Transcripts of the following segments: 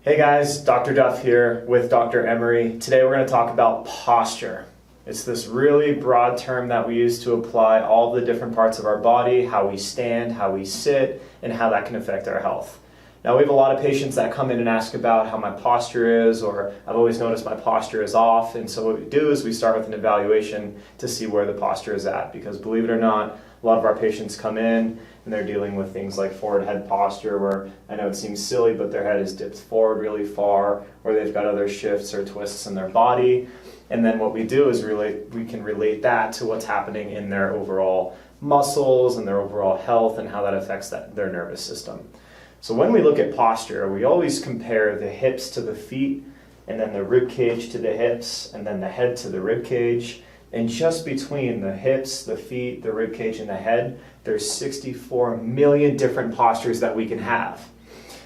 Hey guys, Dr. Duff here with Dr. Emery. Today we're going to talk about posture. It's this really broad term that we use to apply all the different parts of our body, how we stand, how we sit, and how that can affect our health. Now we have a lot of patients that come in and ask about how my posture is, or I've always noticed my posture is off, and so what we do is we start with an evaluation to see where the posture is at, because believe it or not, a lot of our patients come in and they're dealing with things like forward head posture, where I know it seems silly, but their head is dipped forward really far, or they've got other shifts or twists in their body. And then what we do is we can relate that to what's happening in their overall muscles and their overall health and how that affects their nervous system. So when we look at posture, we always compare the hips to the feet, and then the rib cage to the hips, and then the head to the rib cage. And just between the hips, the feet, the rib cage, and the head, there's 64 million different postures that we can have.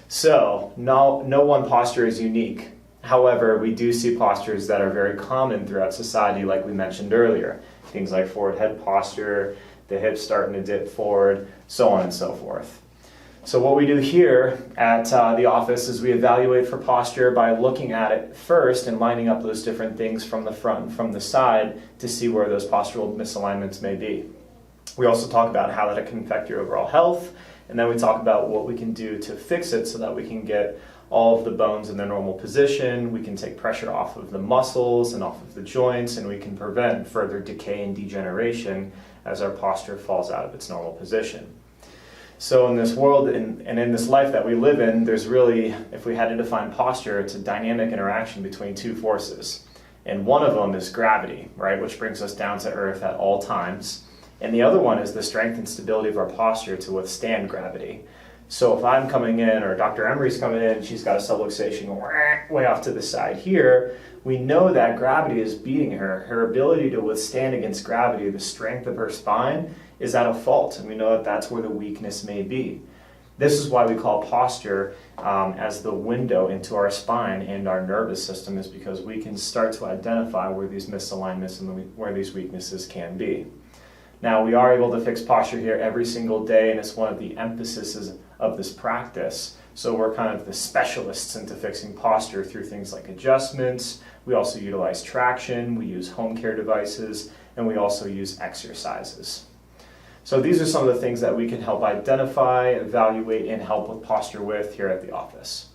So no one posture is unique. However, we do see postures that are very common throughout society, like we mentioned earlier. Things like forward head posture, the hips starting to dip forward, so on and so forth. So what we do here at the office is we evaluate for posture by looking at it first and lining up those different things from the front and from the side to see where those postural misalignments may be. We also talk about how that can affect your overall health, and then we talk about what we can do to fix it so that we can get all of the bones in their normal position, we can take pressure off of the muscles and off of the joints, and we can prevent further decay and degeneration as our posture falls out of its normal position. So in this world and in this life that we live in, there's really, if we had to define posture, it's a dynamic interaction between two forces. And one of them is gravity, right, which brings us down to earth at all times. And the other one is the strength and stability of our posture to withstand gravity. So if I'm coming in, or Dr. Emery's coming in, she's got a subluxation way off to the side here, we know that gravity is beating her. Her ability to withstand against gravity, the strength of her spine, is at a fault, and we know that that's where the weakness may be. This is why we call posture as the window into our spine and our nervous system, is because we can start to identify where these misalignments and where these weaknesses can be. Now, we are able to fix posture here every single day, and it's one of the emphases of this practice. So we're kind of the specialists into fixing posture through things like adjustments. We also utilize traction, we use home care devices, and we also use exercises. So these are some of the things that we can help identify, evaluate, and help with posture with here at the office.